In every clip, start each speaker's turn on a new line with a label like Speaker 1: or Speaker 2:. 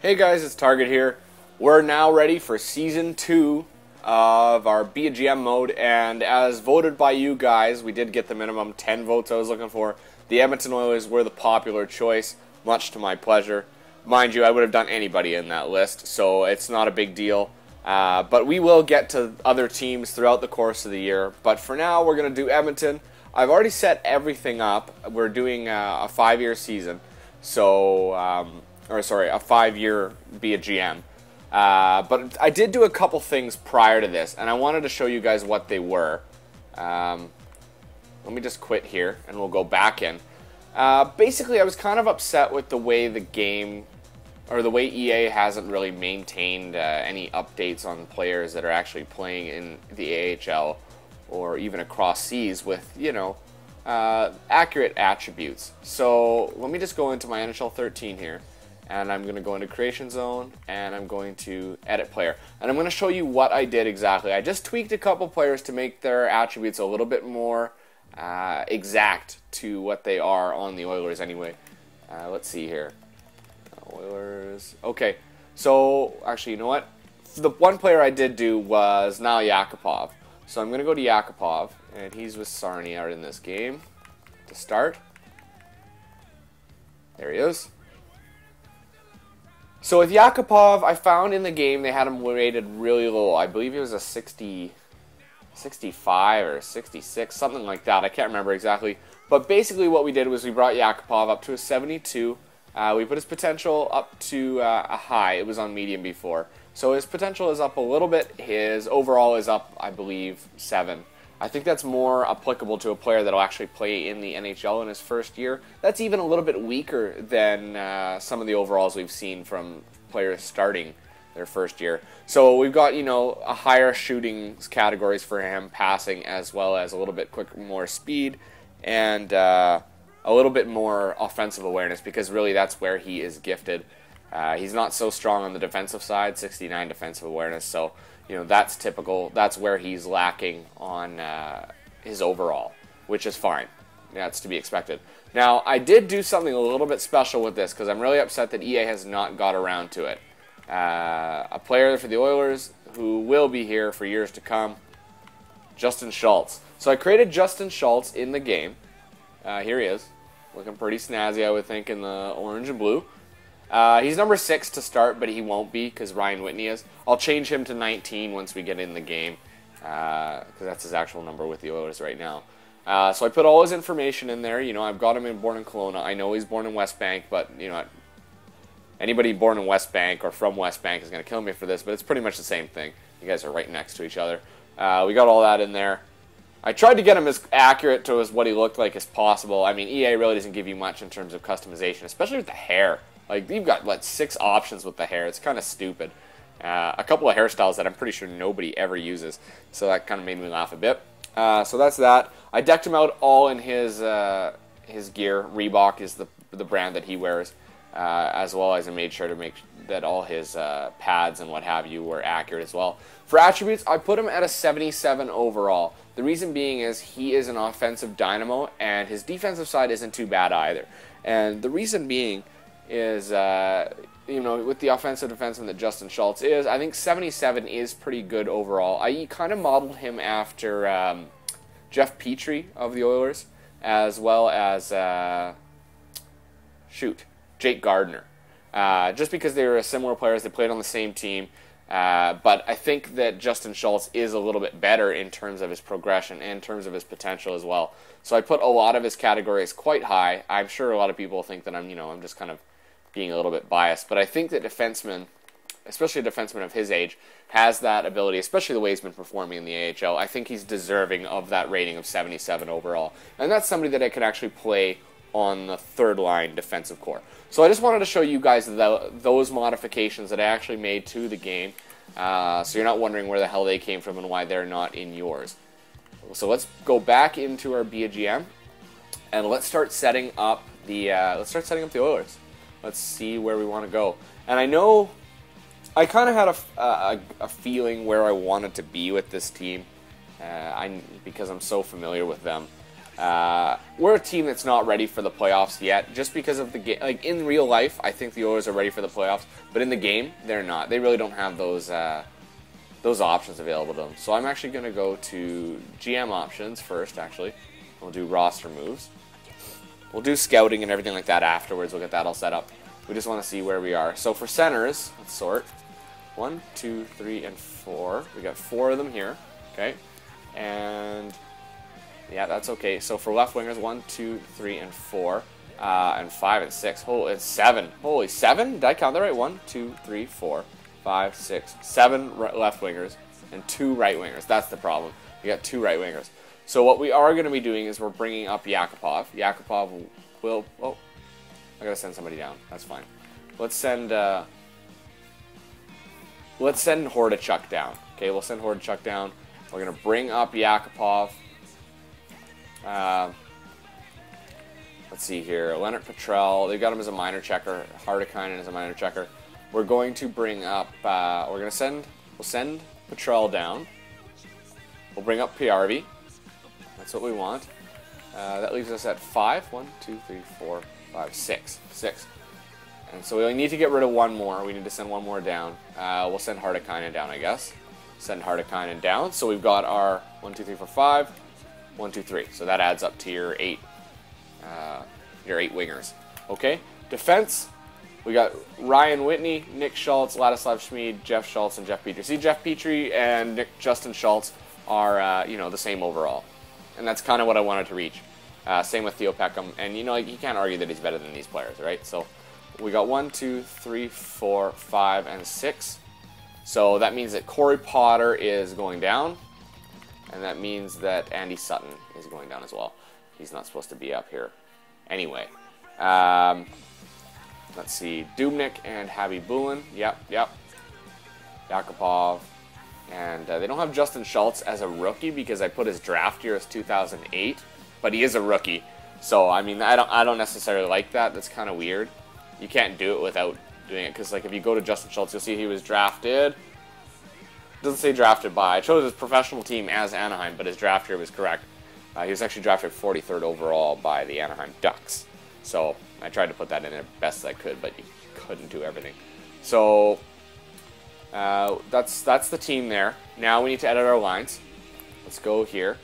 Speaker 1: Hey guys, it's Target here. We're now ready for Season 2 of our Be a GM mode, and as voted by you guys, we did get the minimum 10 votes I was looking for. The Edmonton Oilers were the popular choice, much to my pleasure. Mind you, I would have done anybody in that list, so it's not a big deal. But we will get to other teams throughout the course of the year. But for now, we're going to do Edmonton. I've already set everything up. We're doing a 5-year season, so... a 5-year Be a GM. But I did do a couple things prior to this, and I wanted to show you guys what they were. Let me just quit here, and we'll go back in. Basically, I was kind of upset with the way the game, or the way EA hasn't really maintained any updates on players that are actually playing in the AHL, or even across seas with, accurate attributes. So, let me just go into my NHL 13 here. And I'm going to go into Creation Zone, and I'm going to Edit Player. And I'm going to show you what I did exactly. I just tweaked a couple players to make their attributes a little bit more exact to what they are on the Oilers anyway. Let's see here. Oilers. Okay, so actually, you know what? The one player I did do was now Yakupov. So I'm going to go to Yakupov, and he's with Sarnia in this game to start. There he is. So with Yakupov, I found in the game they had him rated really low. I believe he was a 65 or 66, something like that. I can't remember exactly. But basically what we did was we brought Yakupov up to a 72. We put his potential up to a high. It was on medium before. So his potential is up a little bit. His overall is up, I believe, 7. I think that's more applicable to a player that will actually play in the NHL in his first year. That's even a little bit weaker than some of the overalls we've seen from players starting their first year. So we've got, a higher shooting categories for him, passing, as well as a little bit more speed and a little bit more offensive awareness, because really that's where he is gifted. He's not so strong on the defensive side, 69 defensive awareness, so that's typical. That's where he's lacking on his overall, which is fine. That's to be expected. Now, I did do something a little bit special with this, because I'm really upset that EA has not got around to it. A player for the Oilers who will be here for years to come, Justin Schultz. So I created Justin Schultz in the game. Here he is, looking pretty snazzy, I would think, in the orange and blue. He's number 6 to start, but he won't be because Ryan Whitney is. I'll change him to 19 once we get in the game, because that's his actual number with the Oilers right now. So I put all his information in there. I've got him born in Kelowna. I know he's born in West Bank, but anybody born in West Bank or from West Bank is going to kill me for this, but it's pretty much the same thing. You guys are right next to each other. We got all that in there. I tried to get him as accurate to what he looked like as possible. I mean, EA really doesn't give you much in terms of customization, especially with the hair. Like, you've got, 6 options with the hair. It's kind of stupid. A couple of hairstyles that I'm pretty sure nobody ever uses. So that kind of made me laugh a bit. So that's that. I decked him out all in his gear. Reebok is the brand that he wears. As well as I made sure to make that all his pads and what have you were accurate as well. For attributes, I put him at a 77 overall. The reason being is he is an offensive dynamo, and his defensive side isn't too bad either. And the reason being is, with the offensive defenseman that Justin Schultz is, I think 77 is pretty good overall. I kind of modeled him after Jeff Petrie of the Oilers, as well as, Jake Gardiner. Just because they were similar players, they played on the same team, but I think that Justin Schultz is a little bit better in terms of his progression and in terms of his potential as well. So I put a lot of his categories quite high. I'm sure a lot of people think that I'm just kind of being a little bit biased, but I think that defensemen, especially a defenseman of his age, has that ability, especially the way he's been performing in the AHL. I think he's deserving of that rating of 77 overall, and that's somebody that I could actually play on the third-line defensive core. So I just wanted to show you guys those modifications that I actually made to the game, so you're not wondering where the hell they came from and why they're not in yours. So let's go back into our Be a GM, and let's start setting up the Oilers. Let's see where we want to go. And I know I kind of had a feeling where I wanted to be with this team, because I'm so familiar with them. We're a team that's not ready for the playoffs yet, just because of the game. Like, in real life, I think the Oilers are ready for the playoffs, but in the game, they're not. They really don't have those options available to them. So I'm actually going to go to GM options first, actually. We'll do roster moves. We'll do scouting and everything like that afterwards. We'll get that all set up. We just want to see where we are. So for centers, let's sort. 1, 2, 3, and 4. We got 4 of them here. Okay. And yeah, that's okay. So for left wingers, 1, 2, 3, and 4. And 5 and 6. Oh, it's 7. Holy, 7? Did I count that right? 1, 2, 3, 4, 5, 6, 7 left wingers and 2 right wingers. That's the problem. We got 2 right wingers. So what we are going to be doing is we're bringing up Yakupov. Yakupov will... Oh, I got to send somebody down. That's fine. Let's send Hordachuk down. Okay, we'll send Hordachuk down. We're going to bring up Yakupov. Let's see here. Leonard Petrell. They've got him as a minor checker. Hardekainen as a minor checker. We're going to bring up... we'll send Petrell down. We'll bring up PRV. That's what we want. That leaves us at 5. 1, 2, 3, 4, 5, 6. 6. And so we only need to get rid of 1 more. We need to send 1 more down. We'll send Hardekainen down, I guess. Send Hardekainen down. So we've got our 1, 2, 3, 4, 5. 1, 2, 3. So that adds up to your 8. Your 8 wingers. Okay. Defense. We got Ryan Whitney, Nick Schultz, Ladislav Schmid, Jeff Schultz, and Jeff Petrie. See, Jeff Petrie and Justin Schultz are the same overall. And that's kind of what I wanted to reach. Same with Theo Peckham. And, you can't argue that he's better than these players, right? So we got 1, 2, 3, 4, 5, and 6. So that means that Corey Potter is going down. And that means that Andy Sutton is going down as well. He's not supposed to be up here. Anyway. Let's see. Dubnyk and Habib Bulin. Yep. Yakupov. And they don't have Justin Schultz as a rookie because I put his draft year as 2008, but he is a rookie. So I mean, I don't necessarily like that. That's kind of weird. You can't do it without doing it because, like, if you go to Justin Schultz, you'll see he was drafted. It doesn't say drafted by. I chose his professional team as Anaheim, but his draft year was correct. He was actually drafted 43rd overall by the Anaheim Ducks. So I tried to put that in there best I could, but you couldn't do everything. So. That's the team there. Now we need to edit our lines. Let's go here.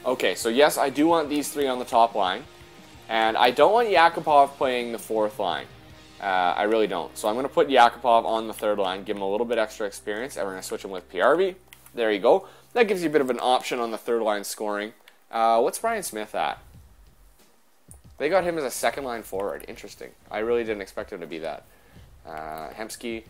Speaker 1: Okay, so yes, I do want these 3 on the top line. And I don't want Yakupov playing the 4th line. I really don't. So I'm going to put Yakupov on the 3rd line, give him a little bit extra experience, and we're going to switch him with PRV. There you go. That gives you a bit of an option on the 3rd line scoring. What's Brian Smith at? They got him as a 2nd line forward. Interesting. I really didn't expect him to be that. Hemsky.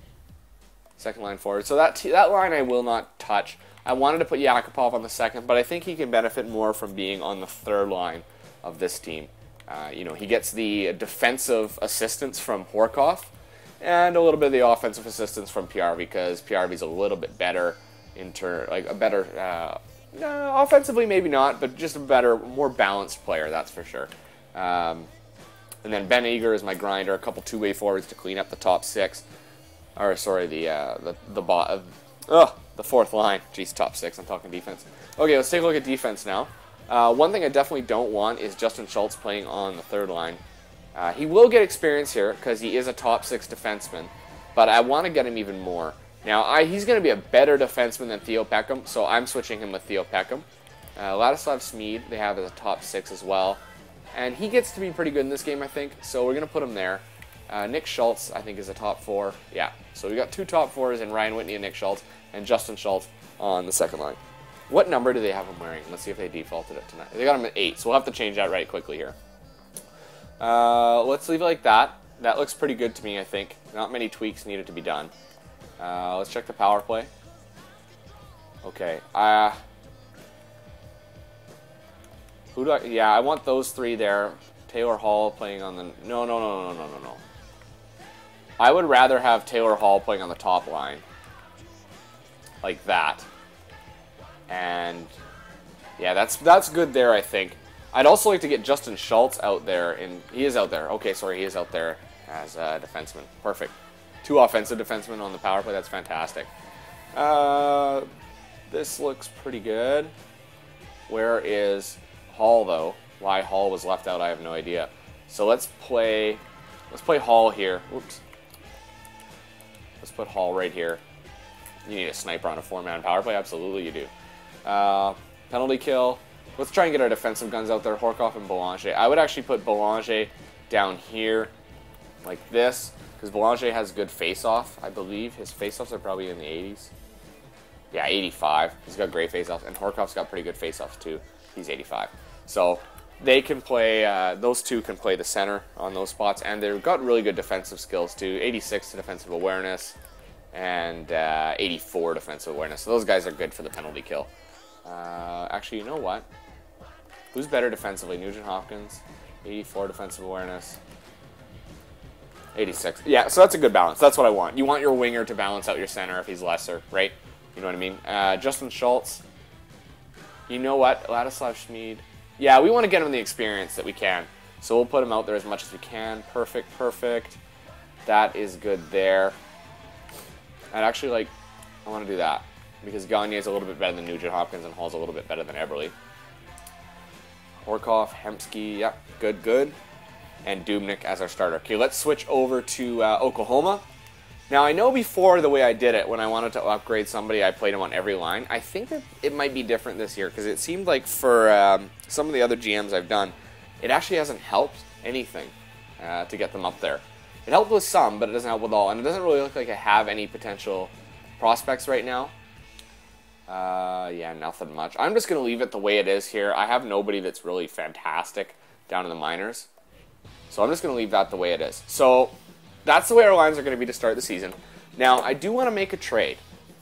Speaker 1: 2nd line forward. So that line I will not touch. I wanted to put Yakupov on the 2nd, but I think he can benefit more from being on the 3rd line of this team. He gets the defensive assistance from Horkoff and a little bit of the offensive assistance from PRV because PRV's a little bit better offensively maybe not, but just a better, more balanced player, that's for sure. And then Ben Eager is my grinder, a couple 2-way forwards to clean up the top 6. Or sorry, the 4th line. Jeez, top 6. I'm talking defense. Okay, let's take a look at defense now. One thing I definitely don't want is Justin Schultz playing on the 3rd line. He will get experience here because he is a top 6 defenseman, but I want to get him even more. Now, he's going to be a better defenseman than Theo Peckham, so I'm switching him with Theo Peckham. Ladislav Smid, they have as a top 6 as well, and he gets to be pretty good in this game, I think, so we're going to put him there. Nick Schultz, I think, is a top 4. Yeah, so we got 2 top 4s in Ryan Whitney and Nick Schultz, and Justin Schultz on the 2nd line. What number do they have him wearing? Let's see if they defaulted it tonight. They got him at 8, so we'll have to change that right quickly here. Let's leave it like that. That looks pretty good to me, I think. Not many tweaks needed to be done. Let's check the power play. Okay. Yeah, I want those 3 there. Taylor Hall playing on the... No. I would rather have Taylor Hall playing on the top line. Like that. And... yeah, that's good there, I think. I'd also like to get Justin Schultz out there. And he is out there. Okay, sorry, he is out there as a defenseman. Perfect. 2 offensive defensemen on the power play. That's fantastic. This looks pretty good. Where is Hall, though? Why Hall was left out, I have no idea. So let's play Hall here. Oops. Let's put Hall right here. You need a sniper on a 4-man power play? Absolutely you do. Penalty kill. Let's try and get our defensive guns out there. Horkoff and Boulanger. I would actually put Boulanger down here like this, because Boulanger has good face-off, I believe. His face-offs are probably in the 80s. Yeah, 85. He's got great face-offs, and Horkoff's got pretty good face-offs too. He's 85. So they can play, those two can play the center on those spots, and they've got really good defensive skills too. 86 to defensive awareness, and 84 defensive awareness. So those guys are good for the penalty kill. Actually, you know what? Who's better defensively? Nugent Hopkins, 84 defensive awareness. 86. Yeah, so that's a good balance. That's what I want. You want your winger to balance out your center if he's lesser, right? You know what I mean? Justin Schultz. You know what? Ladislav Schmid. Yeah, we want to get him the experience that we can. So we'll put him out there as much as we can. Perfect, perfect. That is good there. I'd actually like... I want to do that. Because Gagne's a little bit better than Nugent Hopkins and Hall's a little bit better than Eberle. Horkoff, Hemsky. Yep, good, good. And Dubnyk as our starter. Okay, let's switch over to Oklahoma. Now, I know before the way I did it, when I wanted to upgrade somebody, I played him on every line. I think that it might be different this year, because it seemed like for some of the other GMs I've done, it actually hasn't helped anything to get them up there. It helped with some, but it doesn't help with all. And it doesn't really look like I have any potential prospects right now. Yeah, nothing much. I'm just going to leave it the way it is here. I have nobody that's really fantastic down in the minors. So I'm just going to leave that the way it is. So that's the way our lines are going to be to start the season. Now, I do want to make a trade.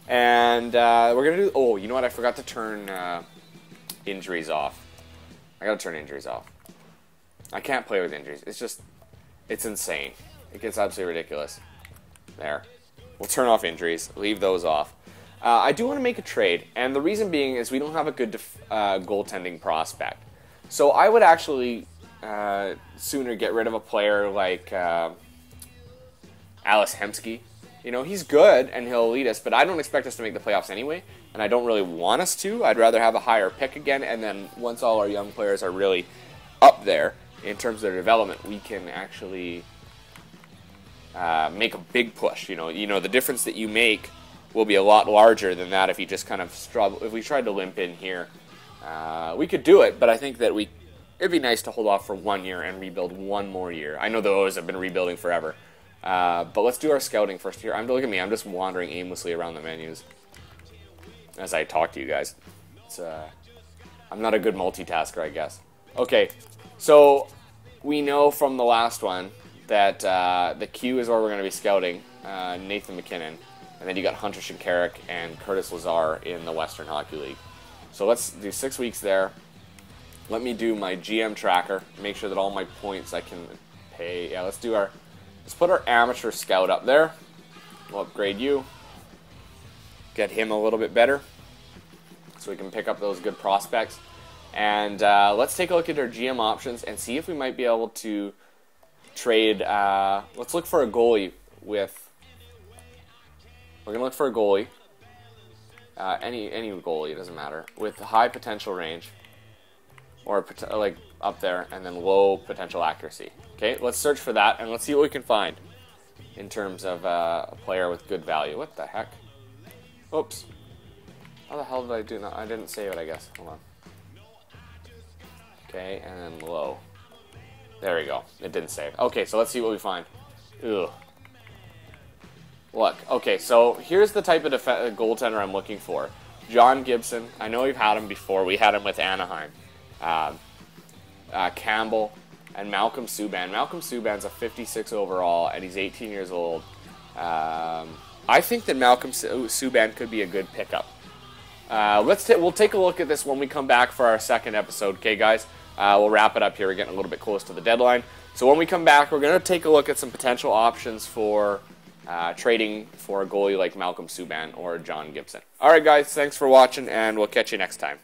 Speaker 1: And we're going to do... Oh, you know what? I forgot to turn injuries off. I got to turn injuries off. I can't play with injuries. It's just... It's insane. It gets absolutely ridiculous. There. We'll turn off injuries. Leave those off. I do want to make a trade. And the reason being is we don't have a good goaltending prospect. So I would actually... sooner get rid of a player like Alice Hemsky. You know, he's good and he'll lead us, but I don't expect us to make the playoffs anyway, and I don't really want us to. I'd rather have a higher pick again, and then once all our young players are really up there in terms of their development, we can actually make a big push. You know, the difference that you make will be a lot larger than that if you just kind of struggle. If we tried to limp in here, we could do it, but I think that it'd be nice to hold off for 1 year and rebuild one more year. I know the O's have been rebuilding forever. But let's do our scouting first here. Look at me. I'm just wandering aimlessly around the menus as I talk to you guys. I'm not a good multitasker, I guess. Okay, so we know from the last one that the Q is where we're going to be scouting Nathan McKinnon. And then you got Hunter Shinkaruk and Curtis Lazar in the Western Hockey League. So let's do 6 weeks there. Let me do my GM tracker, make sure that all my points I can pay. Yeah, let's put our amateur scout up there. We'll upgrade you. Get him a little bit better so we can pick up those good prospects. And let's take a look at our GM options and see if we might be able to trade. Let's look for a goalie with... We're going to look for a goalie. Any goalie, it doesn't matter. With high potential range. Or like up there, and then low potential accuracy. Okay, let's search for that, and let's see what we can find in terms of a player with good value. What the heck? Oops. How the hell did I do that? I didn't save it, I guess. Hold on. Okay, and then low. There we go. It didn't save. Okay, so let's see what we find. Ugh. Look, okay, so here's the type of goaltender I'm looking for. John Gibson. I know we've had him before. We had him with Anaheim. Campbell, and Malcolm Subban. Malcolm Subban's a 56 overall, and he's 18 years old. I think that Malcolm Subban could be a good pickup. We'll take a look at this when we come back for our second episode, okay, guys? We'll wrap it up here. We're getting a little bit close to the deadline. So when we come back, we're going to take a look at some potential options for trading for a goalie like Malcolm Subban or John Gibson. All right, guys, thanks for watching, and we'll catch you next time.